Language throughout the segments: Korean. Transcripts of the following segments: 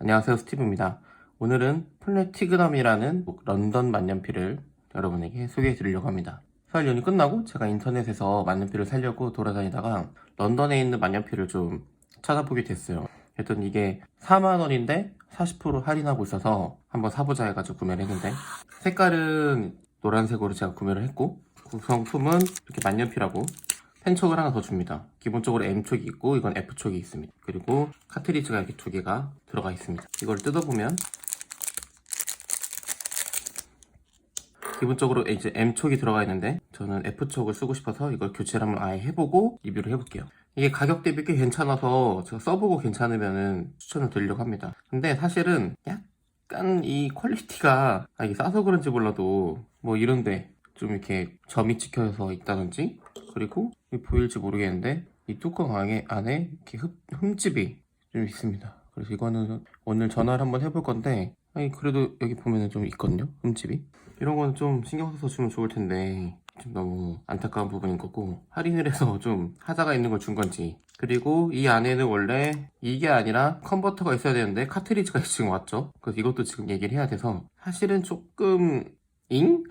안녕하세요, 스티브입니다. 오늘은 플래티그넘이라는 런던 만년필을 여러분에게 소개해 드리려고 합니다. 설 연휴 끝나고 제가 인터넷에서 만년필을 사려고 돌아다니다가 런던에 있는 만년필을 좀 찾아보게 됐어요. 그랬더니 이게 4만원인데 40% 할인하고 있어서 한번 사보자 해가지고 구매를 했는데, 색깔은 노란색으로 제가 구매를 했고, 구성품은 이렇게 만년필하고 펜촉을 하나 더 줍니다. 기본적으로 M촉이 있고 이건 F촉이 있습니다. 그리고 카트리지가 이렇게 두 개가 들어가 있습니다. 이걸 뜯어보면 기본적으로 이제 M촉이 들어가 있는데, 저는 F촉을 쓰고 싶어서 이걸 교체를 한번 아예 해보고 리뷰를 해볼게요. 이게 가격 대비 꽤 괜찮아서 제가 써보고 괜찮으면 추천을 드리려고 합니다. 근데 사실은 약간 이 퀄리티가, 이게 싸서 그런지 몰라도 뭐 이런데 좀 이렇게 점이 찍혀서 있다든지, 그리고 보일지 모르겠는데 이 뚜껑 안에 이렇게 흠집이 좀 있습니다. 그래서 이거는 오늘 전화를 한번 해볼 건데, 그래도 여기 보면은 좀 있거든요, 흠집이. 이런 거는 좀 신경 써서 주면 좋을 텐데 좀 너무 안타까운 부분인 거고, 할인을 해서 좀 하자가 있는 걸 준 건지. 그리고 이 안에는 원래 이게 아니라 컨버터가 있어야 되는데 카트리지가 지금 왔죠. 그래서 이것도 지금 얘기를 해야 돼서 사실은 조금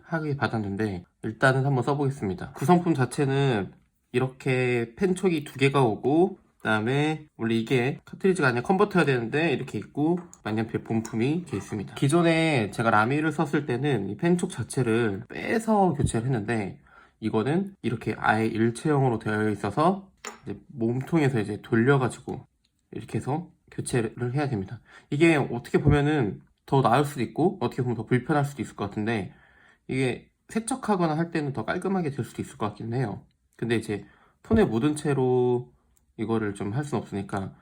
하게 받았는데, 일단은 한번 써보겠습니다. 구성품 자체는 이렇게 펜촉이 두 개가 오고, 그 다음에 원래 이게 카트리지가 아니라 컨버터여야 되는데 이렇게 있고, 만년필 본품이 이렇게 있습니다. 기존에 제가 라미를 썼을 때는 이 펜촉 자체를 빼서 교체를 했는데, 이거는 이렇게 아예 일체형으로 되어 있어서 이제 몸통에서 이제 돌려가지고 이렇게 해서 교체를 해야 됩니다. 이게 어떻게 보면은 더 나을 수도 있고 어떻게 보면 더 불편할 수도 있을 것 같은데, 이게 세척하거나 할 때는 더 깔끔하게 될 수도 있을 것 같긴 해요. 근데 이제 톤에 묻은 채로 이거를 좀 할 수는 없으니까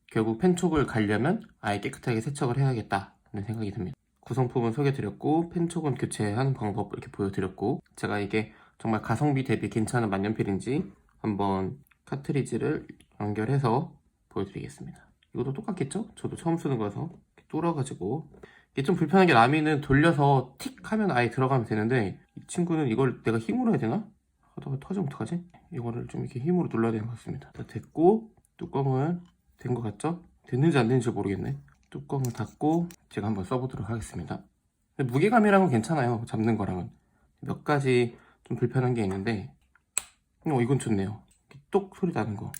결국 펜촉을 가려면 아예 깨끗하게 세척을 해야겠다는 생각이 듭니다. 구성품은 소개드렸고 펜촉은 교체하는 방법 이렇게 보여드렸고, 제가 이게 정말 가성비 대비 괜찮은 만년필인지 한번 카트리지를 연결해서 보여드리겠습니다. 이것도 똑같겠죠? 저도 처음 쓰는 거라서 뚫어가지고. 이게 좀 불편한 게, 라미는 돌려서 틱 하면 아예 들어가면 되는데 이 친구는 이걸 내가 힘으로 해야 되나? 하다가 터지면 어떡하지? 이거를 좀 이렇게 힘으로 눌러야 되는 것 같습니다. 자, 됐고, 뚜껑을 된 것 같죠? 됐는지 안 됐는지 모르겠네. 뚜껑을 닫고 제가 한번 써보도록 하겠습니다. 근데 무게감이랑은 괜찮아요. 잡는 거랑은. 몇 가지 좀 불편한 게 있는데, 이건 좋네요. 똑 소리 나는 거,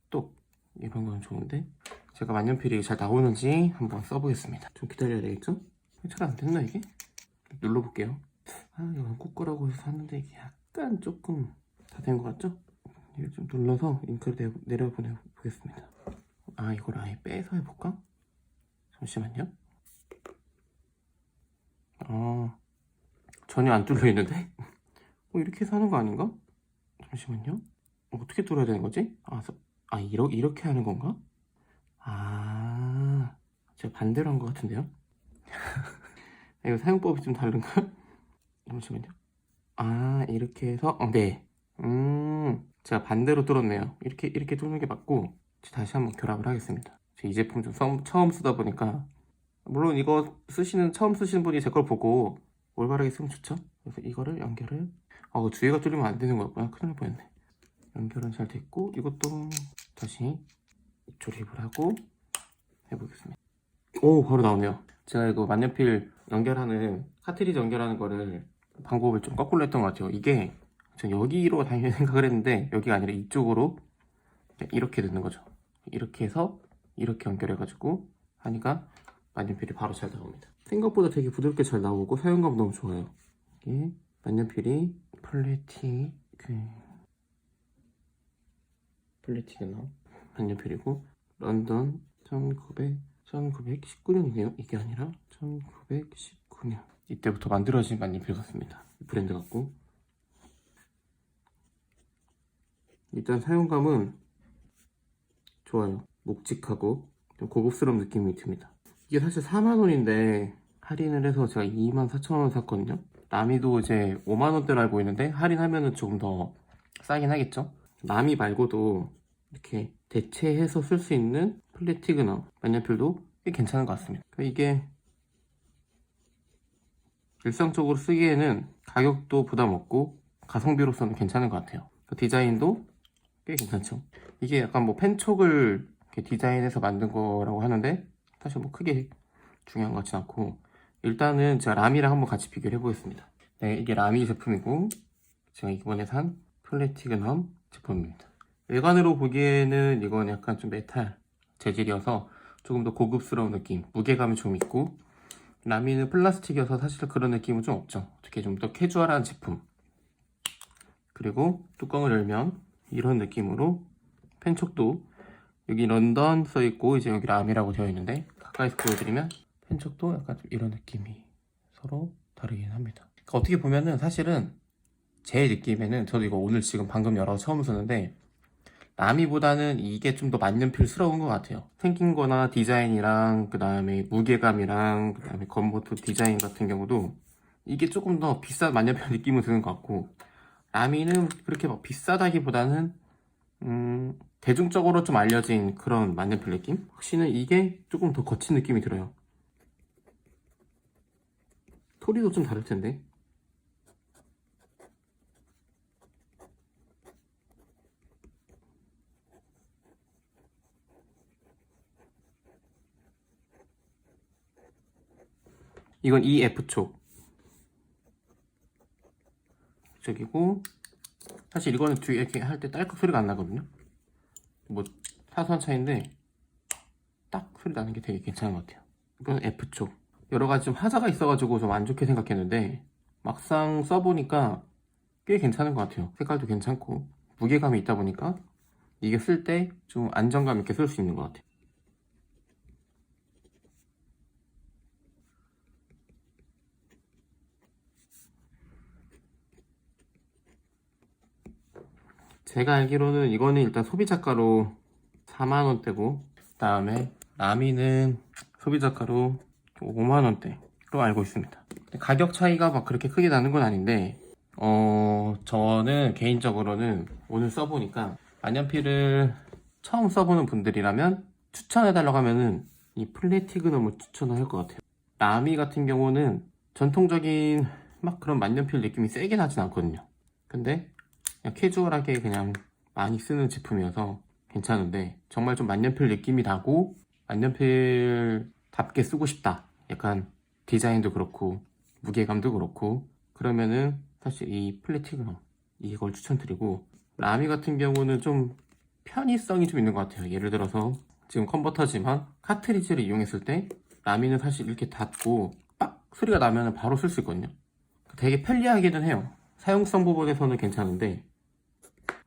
똑, 이런 건 좋은데, 제가 만년필이 잘 나오는지 한번 써보겠습니다. 좀 기다려야 되겠죠? 잘 안 됐나 이게? 눌러볼게요. 이거 꽂거라고 해서 샀는데 이게 약간 조금 다 된 것 같죠? 이걸 좀 눌러서 잉크를 내려보내보겠습니다. 이걸 아예 빼서 해볼까? 잠시만요. 전혀 안 뚫려 있는데? 이렇게 해서 하는 거 아닌가? 잠시만요. 어떻게 뚫어야 되는 거지? 이렇게 하는 건가? 제가 반대로 한 것 같은데요? 이거 사용법이 좀 다른가? 잠시만요. 이렇게 해서, 네. 제가 반대로 뚫었네요. 이렇게 뚫는 게 맞고, 다시 한번 결합을 하겠습니다. 이 제품 좀 처음 쓰다 보니까, 물론 이거 처음 쓰시는 분이 제 걸 보고 올바르게 쓰면 좋죠? 그래서 이거를 연결을, 주위가 뚫리면 안 되는 거였구나. 큰일 날 뻔했네. 연결은 잘 됐고, 이것도 다시 조립을 하고 해보겠습니다. 바로 나오네요. 제가 이거 만년필 연결하는, 카트리지 연결하는 거를 방법을 좀 거꾸로 했던 것 같아요. 이게 전 여기로 당연히 생각을 했는데 여기가 아니라 이쪽으로 이렇게 되는 거죠. 이렇게 해서 이렇게 연결해가지고 하니까 만년필이 바로 잘 나옵니다. 생각보다 되게 부드럽게 잘 나오고 사용감 너무 좋아요. 이게 만년필이 플래티그넘 만년필이고, 런던 1919년이네요. 이게 아니라 1919년. 이때부터 만들어진 만년필 같습니다. 브랜드 같고. 일단 사용감은 좋아요. 묵직하고 좀 고급스러운 느낌이 듭니다. 이게 사실 4만원인데 할인을 해서 제가 24,000원 샀거든요. 라미도 이제 5만원대로 알고 있는데 할인하면은 조금 더 싸긴 하겠죠. 라미 말고도 이렇게 대체해서 쓸 수 있는 플래티그넘 만년필도 꽤 괜찮은 것 같습니다. 이게 일상적으로 쓰기에는 가격도 부담 없고 가성비로서는 괜찮은 것 같아요. 디자인도 꽤 괜찮죠. 이게 약간 펜촉을 이렇게 디자인해서 만든 거라고 하는데, 사실 뭐 크게 중요한 것 같진 않고, 일단은 제가 라미랑 한번 같이 비교를 해보겠습니다. 네, 이게 라미 제품이고 제가 이번에 산 플래티그넘 제품입니다. 외관으로 보기에는 이건 약간 좀 메탈 재질이어서 조금 더 고급스러운 느낌, 무게감이 좀 있고, 라미는 플라스틱이어서 사실 그런 느낌은 좀 없죠. 어떻게 좀 더 캐주얼한 제품. 그리고 뚜껑을 열면 이런 느낌으로 펜촉도 여기 런던 써있고 이제 여기 람이라고 되어 있는데, 가까이서 보여드리면 펜촉도 약간 좀 이런 느낌이 서로 다르긴 합니다. 그러니까 어떻게 보면은 사실은 제 느낌에는, 저도 이거 오늘 지금 방금 열어서 처음 쓰는데, 라미보다는 이게 좀 더 만년필스러운 것 같아요. 생긴 거나 디자인이랑 그 다음에 무게감이랑 그 다음에 겉모토 디자인 같은 경우도 이게 조금 더 비싼 만년필 느낌은 드는 것 같고, 라미는 그렇게 막 비싸다기보다는 대중적으로 좀 알려진 그런 만년필 느낌? 확실히 이게 조금 더 거친 느낌이 들어요. 소리도 좀 다를 텐데. 이건 EF촉 쪽이고, 사실 이거는 뒤에 이렇게 할 때 딸깍 소리가 안 나거든요. 뭐 사소한 차이인데 딱 소리 나는 게 되게 괜찮은 것 같아요. 이건 F촉. 여러 가지 좀 하자가 있어가지고 좀 안 좋게 생각했는데, 막상 써보니까 꽤 괜찮은 것 같아요. 색깔도 괜찮고 무게감이 있다 보니까 이게 쓸 때 좀 안정감 있게 쓸 수 있는 것 같아요. 제가 알기로는 이거는 일단 소비자가로 4만원대고, 그 다음에 라미는 소비자가로 5만원대로 알고 있습니다. 가격 차이가 막 그렇게 크게 나는 건 아닌데, 저는 개인적으로는 오늘 써보니까 만년필을 처음 써보는 분들이라면 추천해달라고 하면은 이 플래티그넘을 추천을 할 것 같아요. 라미 같은 경우는 전통적인 막 그런 만년필 느낌이 세게 나진 않거든요. 근데 그냥 캐주얼하게 그냥 많이 쓰는 제품이어서 괜찮은데, 정말 좀 만년필 느낌이 나고 만년필답게 쓰고 싶다, 약간 디자인도 그렇고 무게감도 그렇고, 그러면은 사실 이 플래티그넘 이걸 추천드리고, 라미 같은 경우는 좀 편의성이 좀 있는 것 같아요. 예를 들어서 지금 컨버터지만 카트리지를 이용했을 때 라미는 사실 이렇게 닫고 빡 소리가 나면 바로 쓸 수 있거든요. 되게 편리하기는 해요. 사용성 부분에서는 괜찮은데,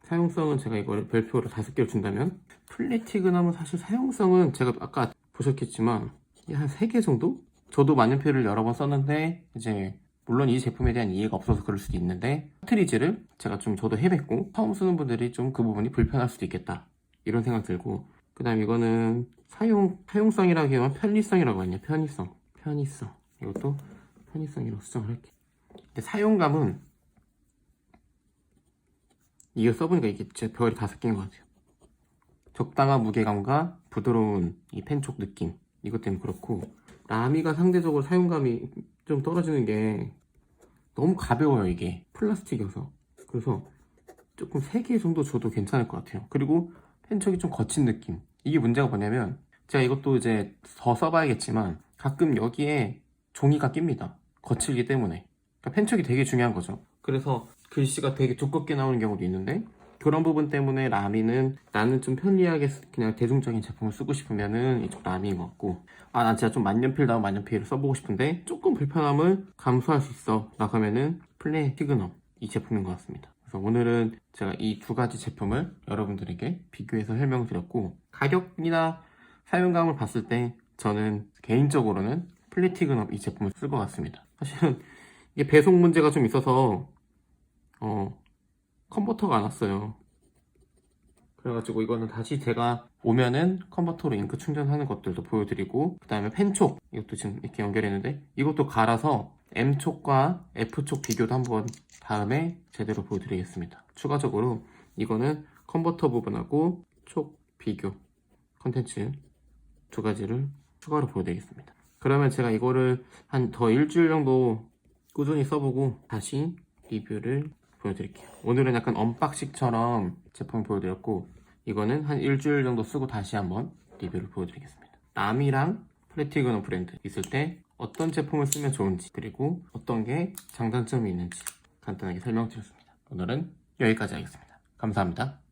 사용성은 제가 이걸 별표로 5개를 준다면, 플래티그넘은 사실 사용성은 제가 아까 보셨겠지만 한 3개 정도? 저도 만년필을 여러 번 썼는데 이제 물론 이 제품에 대한 이해가 없어서 그럴 수도 있는데, 카트리지를 제가 좀 저도 헤맸고 처음 쓰는 분들이 좀 그 부분이 불편할 수도 있겠다 이런 생각 들고, 그 다음 이거는 사용성이라기보다는 편리성이라고 하네요. 편의성, 이것도 편의성이라고 수정을 할게요. 근데 사용감은 이거 써보니까 이게 제 별이 5개인 것 같아요. 적당한 무게감과 부드러운 이 펜촉 느낌, 이것 때문에 그렇고, 라미가 상대적으로 사용감이 좀 떨어지는 게 너무 가벼워요. 이게 플라스틱이어서. 그래서 조금 3개 정도 줘도 괜찮을 것 같아요. 그리고 펜촉이 좀 거친 느낌. 이게 문제가 뭐냐면, 제가 이것도 이제 더 써봐야겠지만 가끔 여기에 종이가 낍니다. 거칠기 때문에. 그러니까 펜촉이 되게 중요한 거죠. 그래서 글씨가 되게 두껍게 나오는 경우도 있는데, 그런 부분 때문에 라미는, 나는 좀 편리하게 그냥 대중적인 제품을 쓰고 싶으면은 이쪽 라미인 것 같고, 난 진짜 좀 만년필다운 만년필을 써보고 싶은데 조금 불편함을 감수할 수 있어 라고 하면은 플래티그넘 이 제품인 것 같습니다. 그래서 오늘은 제가 이 2가지 제품을 여러분들에게 비교해서 설명드렸고, 가격이나 사용감을 봤을 때 저는 개인적으로는 플래티그넘 이 제품을 쓸 것 같습니다. 사실은 이게 배송 문제가 좀 있어서 컨버터가 안 왔어요. 그래가지고 이거는 다시 제가 오면은 컨버터로 잉크 충전하는 것들도 보여드리고, 그 다음에 펜촉 이것도 지금 이렇게 연결했는데 이것도 갈아서 M촉과 F촉 비교도 한번 다음에 제대로 보여드리겠습니다. 추가적으로 이거는 컨버터 부분하고 촉 비교 컨텐츠 2가지를 추가로 보여드리겠습니다. 그러면 제가 이거를 한 더 일주일 정도 꾸준히 써보고 다시 리뷰를 보여드릴게요. 오늘은 약간 언박싱처럼 제품 보여드렸고, 이거는 한 일주일 정도 쓰고 다시 한번 리뷰를 보여드리겠습니다. 라미랑 플래티그너 브랜드 있을 때 어떤 제품을 쓰면 좋은지, 그리고 어떤 게 장단점이 있는지 간단하게 설명드렸습니다. 오늘은 여기까지 하겠습니다. 감사합니다.